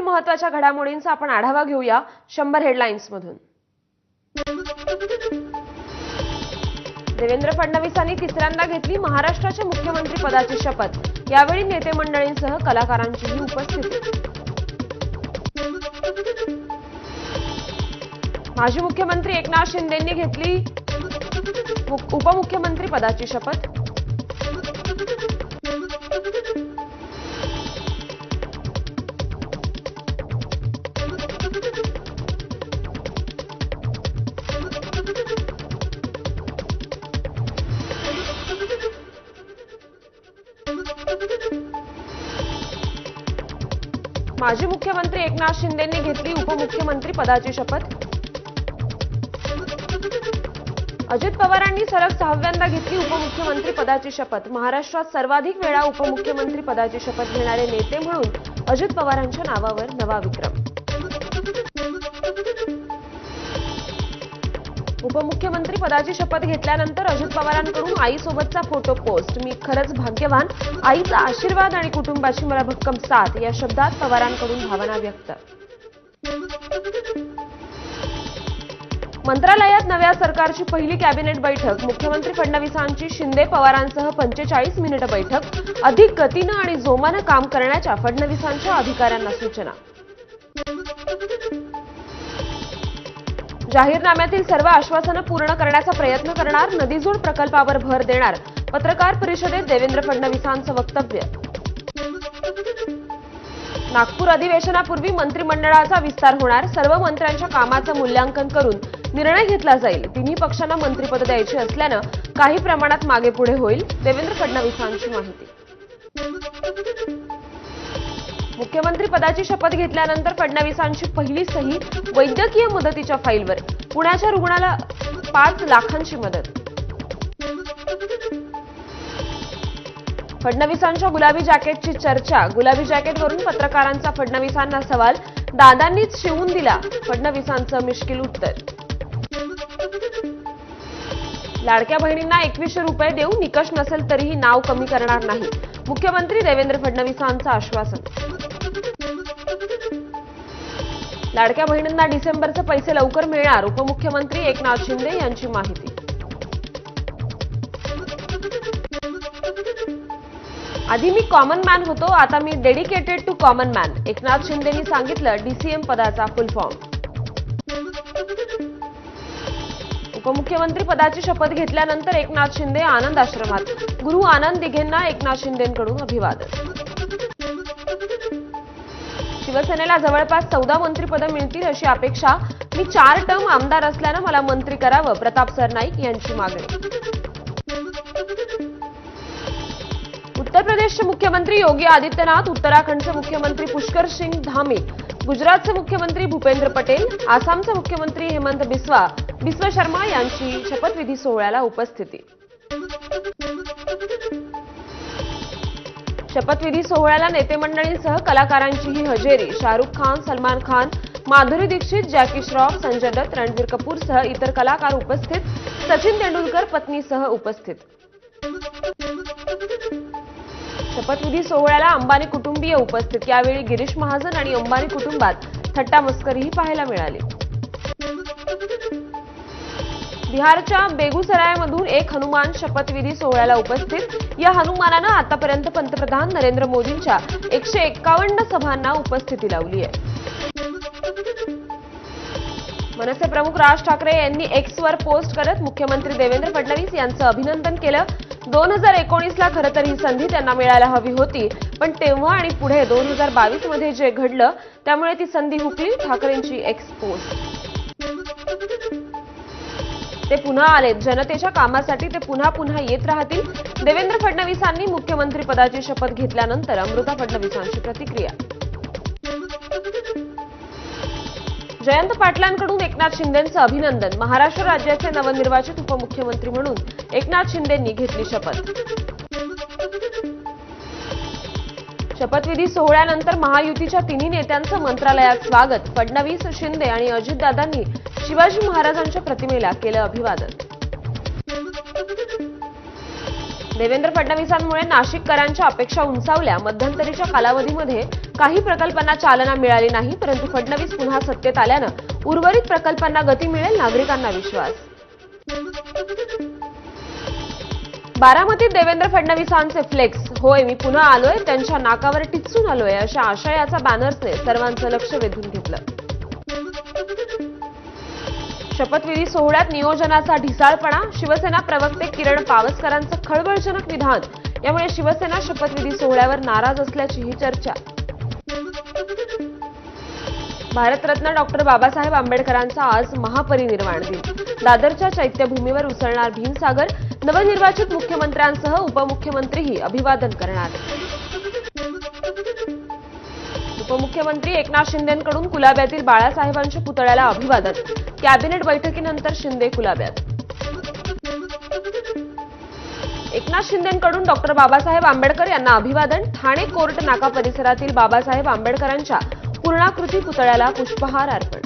महत्त्वाच्या घडामोडींचा आपण आढावा घेऊया 100 हेडलाईन्स मधून। देवेंद्र फडणवीसांनी तिसऱ्यांदा घेतली महाराष्ट्राच्या मुख्यमंत्री पदाची शपथ। यावेळी नेते मंडळींसह कलाकारांचीही उपस्थिती। माजी मुख्यमंत्री एकनाथ शिंदेंनी घेतली उपमुख्यमंत्री पदाची शपथ। माजी मुख्यमंत्री एकनाथ शिंदेंनी घेतली उपमुख्यमंत्री पदाची शपथ। अजित पवारांनी सलग 6व्यांदा घेतली उपमुख्यमंत्री पदाची शपथ। महाराष्ट्रात सर्वाधिक वेळा उपमुख्यमंत्री पदाची शपथ घेणारे नेते म्हणून अजित पवारांच्या नावावर नवा विक्रम। उपमुख्यमंत्री पदाची शपथ घेतल्यानंतर अजित पवारांकडून आईसोबतचा फोटो पोस्ट। मी खरंच भाग्यवान, आईचा आशीर्वाद आणि कुटुंबाची मला भक्कम साथ, या शब्दात पवारांकडून भावना व्यक्त। मंत्रालयात नव्या सरकारची पहिली कॅबिनेट बैठक। मुख्यमंत्री फडणवीसांची शिंदे पवारांसह 45 मिनिट बैठक। अधिक गतीनं आणि जोमानं काम करण्याच्या फडणवीसांच्या अधिकाऱ्यांना सूचना। जाहीरनाम्यातील सर्व आश्वासनं पूर्ण करण्याचा प्रयत्न करणार, नदीजोड प्रकल्पावर भर देणार। पत्रकार परिषदेत देवेंद्र फडणवीसांचं वक्तव्य। नागपूर अधिवेशनापूर्वी मंत्रिमंडळाचा विस्तार होणार। सर्व मंत्र्यांच्या कामाचं मूल्यांकन करून निर्णय घेतला जाईल। तिन्ही पक्षांना मंत्रिपद द्यायची असल्यानं काही प्रमाणात मागे पुढे होईल, देवेंद्र फडणवीसांची माहिती। मुख्यमंत्री पदाची शपथ घेतल्यानंतर फडणवीसांची पहिली सही वैद्यकीय मदतीच्या फाईलवर। पुण्याच्या रुग्णाला 5 लाखांची मदत। फडणवीसांच्या गुलाबी जॅकेटची चर्चा। गुलाबी जॅकेटवरून पत्रकारांचा फडणवीसांना सवाल। दादांनीच शिवून दिला, फडणवीसांचं मिश्किल उत्तर। लाडक्या बहिणींना 2100 रुपये देऊ, निकष नसेल तरीही नाव कमी करणार नाही, मुख्यमंत्री देवेंद्र फडणवीसांचं आश्वासन। लाडक्या बहिणींना डिसेंबरचे पैसे लवकर मिळणार, उपमुख्यमंत्री एकनाथ शिंदे यांची माहिती। आधी मी कॉमन मॅन होतो, आता मी dedicated to common man, Eknath शिंदेंनी सांगितलं डीसीएम पदाचा फुल फॉर्म। उपमुख्यमंत्री पदाची शपथ घेतल्यानंतर एकनाथ शिंदे आनंद आश्रमात। गुरु आनंद दिघेंना एकनाथ शिंदेंकडून अभिवादन। शिवसेनेला जवळपास 14 मंत्रिपदं मिळतील अशी अपेक्षा। मी 4 टर्म आमदार असल्यानं मला मंत्री करावं, प्रताप सरनाईक यांची मागणी। उत्तर प्रदेशचे मुख्यमंत्री योगी आदित्यनाथ, उत्तराखंडचे मुख्यमंत्री पुष्कर सिंग धामी, गुजरातचे मुख्यमंत्री भूपेंद्र पटेल, आसामचे मुख्यमंत्री हेमंत बिस्वा शर्मा यांची शपथविधी सोहळ्याला उपस्थिती। शपथविधी सोहळ्याला नेते मंडळींसह कलाकारांचीही हजेरी। शाहरुख खान, सलमान खान, माधुरी दीक्षित, जॅकी श्रॉफ, संजय दत्त, रणबीर कपूरसह इतर कलाकार उपस्थित। सचिन तेंडुलकर पत्नीसह उपस्थित। शपथविधी सोहळ्याला अंबानी कुटुंबीय उपस्थित। यावेळी गिरीश महाजन आणि अंबानी कुटुंबात थट्टा मस्करीही पाहायला मिळाली। बिहारच्या बेगुसरायमधून एक हनुमान शपथविधी सोहळ्याला उपस्थित। या हनुमानानं आतापर्यंत पंतप्रधान नरेंद्र मोदींच्या 151 सभांना उपस्थिती लावली आहे। मनसे प्रमुख राज ठाकरे यांनी एक्सवर पोस्ट करत मुख्यमंत्री देवेंद्र फडणवीस यांचं अभिनंदन केलं। 2019ला खरं तर ही संधी त्यांना मिळायला हवी होती, पण तेव्हा आणि पुढे 2022 मध्ये जे घडलं त्यामुळे ती संधी हुकली। ठाकरेंची एक्स पोस्ट। ते पुन्हा आलेत, जनतेच्या कामासाठी ते पुन्हा पुन्हा येत राहतील। देवेंद्र फडणवीसांनी मुख्यमंत्री पदाची शपथ घेतल्यानंतर अमृता फडणवीसांची प्रतिक्रिया। जयंत पाटलांकडून एकनाथ शिंदेंचं अभिनंदन। महाराष्ट्र राज्याचे नवनिर्वाचित उपमुख्यमंत्री म्हणून एकनाथ शिंदेंनी घेतली शपथ। शपथविधी सोहळ्यानंतर महायुतीच्या तिन्ही नेत्यांचं मंत्रालयात स्वागत। फडणवीस, शिंदे आणि अजितदादांनी शिवाजी महाराजांच्या प्रतिमेला केलं अभिवादन। देवेंद्र फडणवीसांमुळे नाशिककरांच्या अपेक्षा उंचावल्या। मध्यंतरीच्या कालावधीमध्ये काही प्रकल्पांना चालना मिळाली नाही, परंतु फडणवीस पुन्हा सत्तेत आल्यानं उर्वरित प्रकल्पांना गती मिळेल, नागरिकांना विश्वास. बारामतीत देवेंद्र फडणवीसांचे फ्लेक्स. होय, मी पुन्हा आलोय, त्यांच्या नाकावर टिचून आलोय, अशा आशयाचा बॅनर्सने सर्वांचं लक्ष वेधून घेतलं. शपथविधी सोहळ्यात नियोजनाचा ढिसाळपणा. शिवसेना प्रवक्ते किरण पावसकरांचं खळबळजनक विधान. यामुळे शिवसेना शपथविधी सोहळ्यावर नाराज असल्याचीही चर्चा. भारतरत्न डॉक्टर बाबासाहेब आंबेडकरांचा आज महापरिनिर्वाण दिन. दादरच्या चैत्यभूमीवर उसळणार भीमसागर. नवनिर्वाचित मुख्यमंत्र्यांसह उपमुख्यमंत्रीही अभिवादन करणार. उपमुख्यमंत्री एकनाथ शिंदेंकडून कुलाब्यातील बाळासाहेबांच्या पुतळ्याला अभिवादन. कॅबिनेट बैठकीनंतर शिंदे कुलाब्यात. एकनाथ शिंदेंकडून डॉक्टर बाबासाहेब आंबेडकर यांना अभिवादन. ठाणे कोर्ट नाका परिसरातील बाबासाहेब आंबेडकरांच्या पूर्णाकृती पुतळ्याला पुष्पहार अर्पण.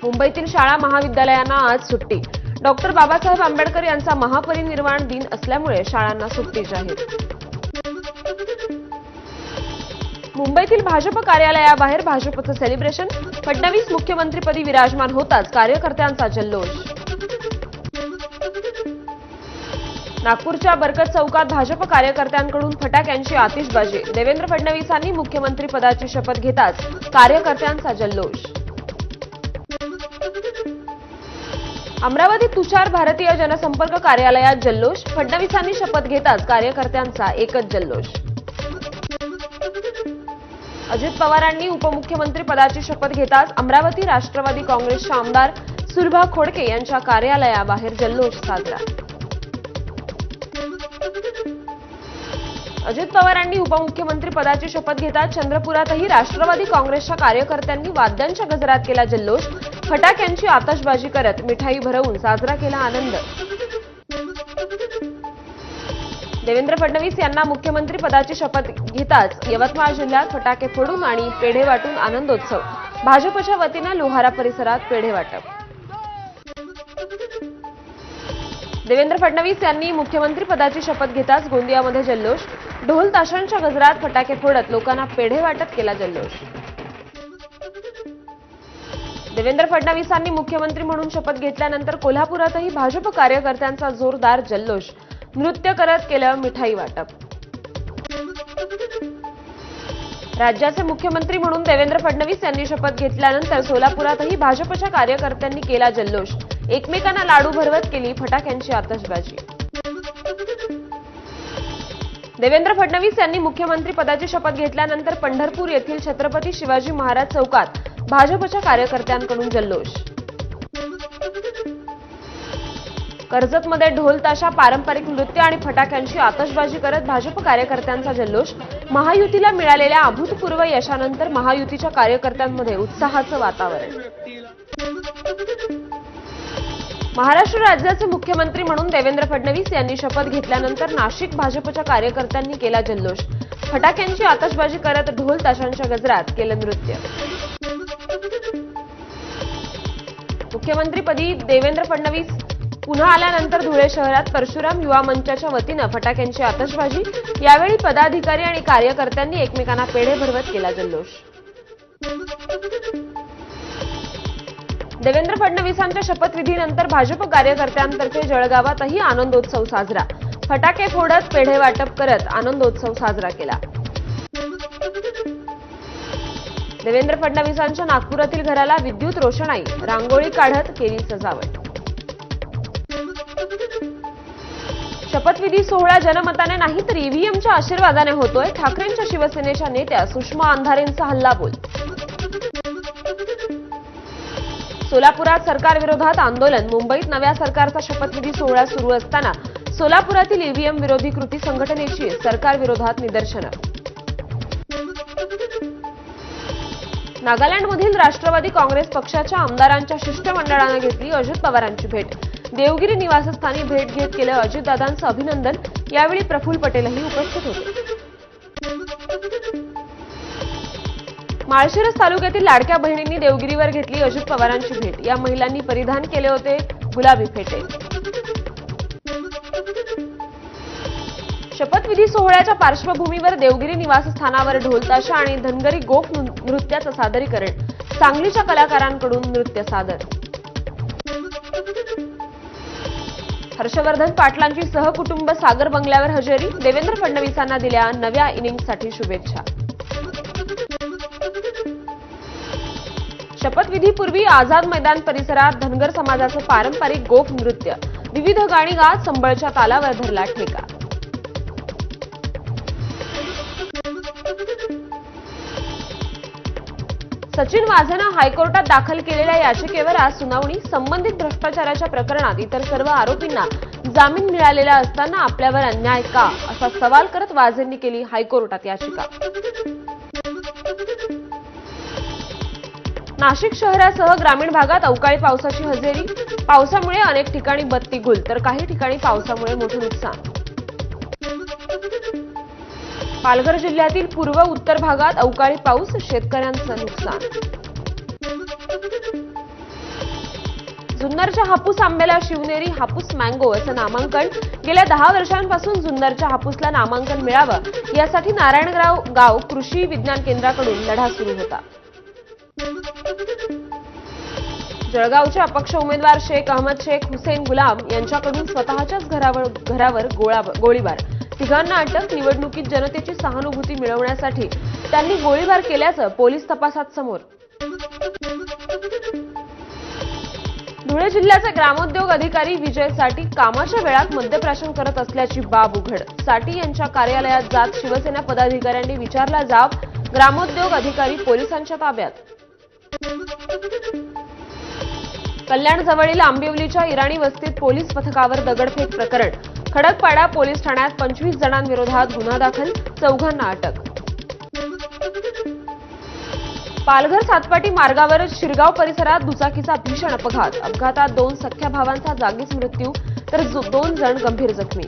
मुंबईतील शाळा महाविद्यालयांना आज सुट्टी. डॉक्टर बाबासाहेब आंबेडकर यांचा महापरिनिर्वाण दिन असल्यामुळे शाळांना सुट्टी जाहीर. मुंबईतील भाजप कार्यालयाबाहेर भाजपचं सेलिब्रेशन. फडणवीस मुख्यमंत्रीपदी विराजमान होताच कार्यकर्त्यांचा जल्लोष. नागपूरच्या बरकत चौकात भाजप कार्यकर्त्यांकडून फटाक्यांची आतिषबाजी. देवेंद्र फडणवीसांनी मुख्यमंत्रीपदाची शपथ घेताच कार्यकर्त्यांचा जल्लोष. अमरावतीत तुषार भारतीय जनसंपर्क कार्यालयात जल्लोष. फडणवीसांनी शपथ घेताच कार्यकर्त्यांचा एकच जल्लोष. अजित पवारांनी उपमुख्यमंत्री पदाची शपथ घेताच अमरावती राष्ट्रवादी काँग्रेसच्या आमदार सुलभा खोडके यांच्या कार्यालयाबाहेर जल्लोष साजरा. अजित पवारांनी उपमुख्यमंत्री पदाची शपथ घेताच चंद्रपुरातही राष्ट्रवादी काँग्रेसच्या कार्यकर्त्यांनी वाद्यांच्या गजरात केला जल्लोष. फटाक्यांची आतषबाजी करत मिठाई भरवून साजरा केला आनंद. देवेंद्र फडणवीस यांना मुख्यमंत्री पदाची शपथ घेताच यवतमाळ जिल्ह्यात फटाके फोडून आणि पेढे वाटून आनंदोत्सव. भाजपच्या वतीनं लोहारा परिसरात पेढे वाटप. देवेंद्र फडणवीस यांनी मुख्यमंत्री पदाची शपथ घेताच गोंदियामध्ये जल्लोष. ढोल ताशांच्या गजरात फटाके फोडत लोकांना पेढे वाटप केला जल्लोष. देवेंद्र फडणवीसांनी मुख्यमंत्री म्हणून शपथ घेतल्यानंतर कोल्हापुरातही भाजप कार्यकर्त्यांचा जोरदार जल्लोष. नृत्य करत केलं मिठाई वाटप. राज्याचे मुख्यमंत्री म्हणून देवेंद्र फडणवीस यांनी शपथ घेतल्यानंतर सोलापुरातही भाजपच्या कार्यकर्त्यांनी केला जल्लोष. एकमेकांना लाडू भरवत केली फटाक्यांची आतषबाजी. देवेंद्र फडणवीस यांनी मुख्यमंत्री पदाची शपथ घेतल्यानंतर पंढरपूर येथील छत्रपती शिवाजी महाराज चौकात भाजपच्या कार्यकर्त्यांकडून जल्लोष. कर्जतमध्ये ढोल ताशा, पारंपरिक नृत्य आणि फटाक्यांची आतषबाजी करत भाजप कार्यकर्त्यांचा जल्लोष. महायुतीला मिळालेल्या अभूतपूर्व यशानंतर महायुतीच्या कार्यकर्त्यांमध्ये उत्साहाचं वातावरण. महाराष्ट्र राज्याचे मुख्यमंत्री म्हणून देवेंद्र फडणवीस यांनी शपथ घेतल्यानंतर नाशिक भाजपच्या कार्यकर्त्यांनी केला जल्लोष. फटाक्यांची आतषबाजी करत ढोल ताशांच्या गजरात केलं नृत्य. मुख्यमंत्रीपदी देवेंद्र फडणवीस पुन्हा आल्यानंतर धुळे शहरात परशुराम युवा मंचाच्या वतीनं फटाक्यांची आतषबाजी. यावेळी पदाधिकारी आणि कार्यकर्त्यांनी एकमेकांना पेढे भरवत केला जल्लोष. देवेंद्र फडणवीसांच्या शपथविधीनंतर भाजप कार्यकर्त्यांतर्फे जळगावातही आनंदोत्सव साजरा. फटाके फोडत पेढे वाटप करत आनंदोत्सव साजरा केला. देवेंद्र फडणवीसांच्या नागपुरातील घराला विद्युत रोषणाई, रांगोळी काढत केली सजावट. शपथविधी सोहळा जनमताने नाही तर ईव्हीएमच्या आशीर्वादाने होतोय. ठाकरेंच्या शिवसेनेच्या नेत्या सुषमा अंधारेंचा हल्लाबोल. सोलापुरात सरकारविरोधात आंदोलन. मुंबईत नव्या सरकारचा शपथविधी सोहळा सुरू असताना सोलापुरातील ईव्हीएम विरोधी कृती संघटनेची सरकारविरोधात निदर्शनं. नागालँडमधील राष्ट्रवादी काँग्रेस पक्षाच्या आमदारांच्या शिष्टमंडळानं घेतली अजित पवारांची भेट. देवगिरी निवासस्थानी भेट घेत केलं अजितदादांचं अभिनंदन. यावेळी प्रफुल्ल पटेलही उपस्थित होते. माळशिरस तालुक्यातील लाडक्या बहिणींनी देवगिरीवर घेतली अजित पवारांची भेट. या महिलांनी परिधान केले होते गुलाबी फेटे. शपथविधी सोहळ्याच्या पार्श्वभूमीवर देवगिरी निवासस्थानावर ढोलताशा आणि धनगरी गोफ नृत्याचं सादरीकरण, सांगलीच्या कलाकारांकडून नृत्य सादर. हर्षवर्धन पाटलांची सहकुटुंब सागर बंगल्यावर हजेरी, देवेंद्र फडणवीसांना दिल्या नव्या इनिंग्जसाठी शुभेच्छा. शपथविधीपूर्वी आझाद मैदान परिसरात धनगर समाजाचं पारंपरिक गोफ नृत्य, विविध गाणी गात संबळच्या तालावर धरला ठेका. सचिन वाझेनं हायकोर्टात दाखल केलेल्या याचिकेवर आज सुनावणी. संबंधित भ्रष्टाचाराच्या प्रकरणात इतर सर्व आरोपींना जामीन मिळालेला असताना आपल्यावर अन्याय का, असा सवाल करत वाझेंनी केली हायकोर्टात याचिका. नाशिक शहरासह ग्रामीण भागात अवकाळी पावसाची हजेरी, पावसामुळे अनेक ठिकाणी बत्ती गुल तर काही ठिकाणी पावसामुळे मोठं नुकसान. पालघर जिल्ह्यातील पूर्व उत्तर भागात अवकाळी पाऊस, शेतकऱ्यांचं नुकसान. जुन्नरच्या हापूस आंब्याला शिवनेरी हापूस मँगो असं नामांकन. गेल्या 10 वर्षांपासून जुन्नरच्या हापूसला नामांकन मिळावं यासाठी नारायणगाव गाव कृषी विज्ञान केंद्राकडून लढा सुरू होता. जळगावचे अपक्ष उमेदवार शेख अहमद शेख हुसेन गुलाम यांच्याकडून स्वतःच्याच घरावर गोळीबार, तिघांना अटक. निवडणुकीत जनतेची सहानुभूती मिळवण्यासाठी त्यांनी गोळीबार केल्याचं पोलीस तपासात समोर. धुळे जिल्ह्याचे ग्रामोद्योग अधिकारी विजय साटी कामाच्या वेळात मद्यप्राशन करत असल्याची बाब उघड. साटी यांच्या कार्यालयात जात शिवसेना पदाधिकाऱ्यांनी विचारला जाब, ग्रामोद्योग अधिकारी पोलिसांच्या ताब्यात. कल्याण जवळील आंबिवलीच्या इराणी वस्तीत पोलीस पथकावर दगडफेक प्रकरण. खडकपाडा पोलीस ठाण्यात 25 जणांविरोधात गुन्हा दाखल, 4घांना अटक. पालघर सातपाटी मार्गावर शिरगाव परिसरात दुचाकीचा भीषण अपघात. अपघातात 2 सख्ख्या भावांचा जागीच मृत्यू तर 2 जण गंभीर जखमी.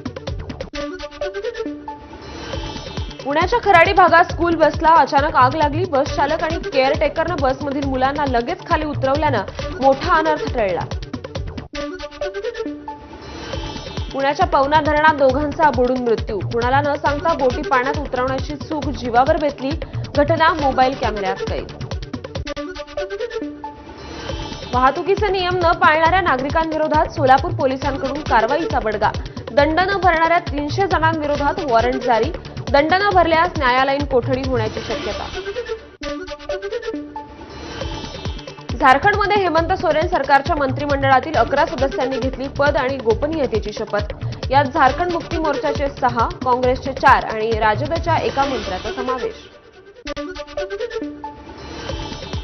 पुण्याच्या खराडी भागात स्कूल बसला अचानक आग लागली. बस चालक आणि केअरटेकरनं बसमधील मुलांना लगेच खाली उतरवल्यानं मोठा अनर्थ टळला. पुण्याच्या पवना धरणात 2घांचा बुडून मृत्यू. कुणाला न सांगता बोटी पाण्यात उतरवण्याची चूक जीवावर बेतली. घटना मोबाईल कॅमेऱ्यात कैद. वाहतुकीचे नियम न पाळणाऱ्या नागरिकांविरोधात सोलापूर पोलिसांकडून कारवाईचा बडगा. दंड न भरणाऱ्या 300 जणांविरोधात वॉरंट जारी. दंड न भरल्यास न्यायालयीन कोठडी होण्याची शक्यता. झारखंडमध्ये हेमंत सोरेन सरकारच्या मंत्रिमंडळातील 11 सदस्यांनी घेतली पद आणि गोपनीयतेची शपथ. यात झारखंड मुक्ती मोर्चाचे 6, काँग्रेसचे 4 आणि राजदच्या 1 मंत्र्याचा समावेश.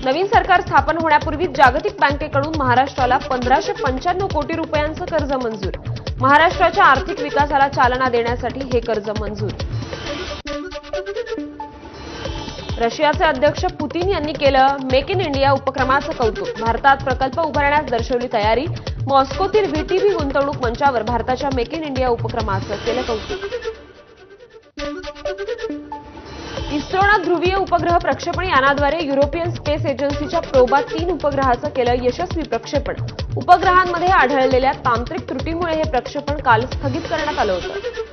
नवीन सरकार स्थापन होण्यापूर्वी जागतिक बँकेकडून महाराष्ट्राला 1595 कोटी रुपयांचं कर्ज मंजूर. महाराष्ट्राच्या आर्थिक विकासाला चालना देण्यासाठी हे कर्ज मंजूर. रशियाचे अध्यक्ष पुतीन यांनी केलं मेक इन इंडिया उपक्रमाचं कौतुक. भारतात प्रकल्प उभारण्यास दर्शवली तयारी. मॉस्कोतील व्हीटीबी गुंतवणूक मंचावर भारताच्या मेक इन इंडिया उपक्रमाचं केलं कौतुक. इस्रोनं ध्रुवीय उपग्रह प्रक्षेपण यानाद्वारे युरोपियन स्पेस एजन्सीच्या प्रोबा 3 उपग्रहाचं केलं यशस्वी प्रक्षेपण. उपग्रहांमध्ये आढळलेल्या तांत्रिक त्रुटीमुळे हे प्रक्षेपण काल स्थगित करण्यात आलं होतं.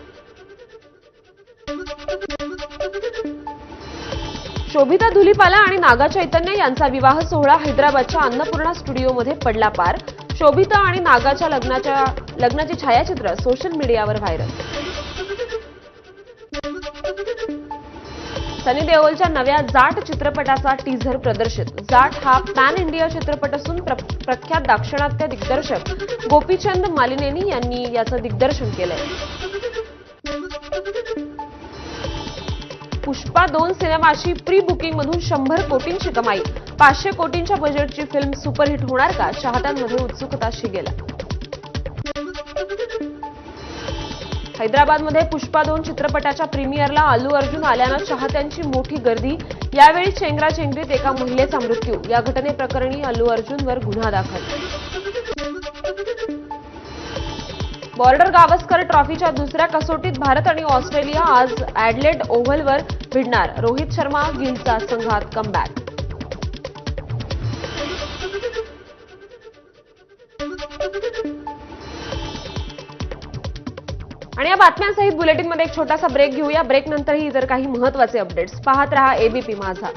शोभिता धुलीपाला आणि नागा चैतन्य यांचा विवाह सोहळा हैदराबादच्या अन्नपूर्णा स्टुडिओमध्ये पडला पार. शोभिता आणि नागाच्या लग्नाची छायाचित्र सोशल मीडियावर व्हायरल. सनी देओलच्या नव्या जाट चित्रपटाचा टीझर प्रदर्शित. जाट हा पॅन इंडिया चित्रपट असून प्रख्यात दाक्षिणात्य दिग्दर्शक गोपीचंद मालिनेनी यांनी याचं दिग्दर्शन केलंय. पुष्पा 2 सिनेमाची प्री बुकिंगमधून 100 कोटींची कमाई. 500 कोटींच्या बजेटची फिल्म सुपरहिट होणार का, चाहत्यांमध्ये उत्सुकता शिगेला. हैदराबादमध्ये पुष्पा 2 चित्रपटाच्या प्रीमियरला अल्लू अर्जुन आल्यानं चाहत्यांची मोठी गर्दी. यावेळी चेंगराचेंगरीत एका महिलेचा मृत्यू. या घटनेप्रकरणी अल्लू अर्जुनवर गुन्हा दाखल. बॉर्डर गावस्कर ट्रॉफीच्या दुसऱ्या कसोटीत भारत आणि ऑस्ट्रेलिया आज ॲडलेड ओव्हलवर भिडणार. रोहित शर्मा गिलचा संघात कमबॅक. आणि बातम्यांसहित बुलेटिनमध्ये एक छोटासा ब्रेक घेऊया. ब्रेकनंतरही इतर काही महत्त्वाचे अपडेट्स पाहत रहा एबीपी माझा.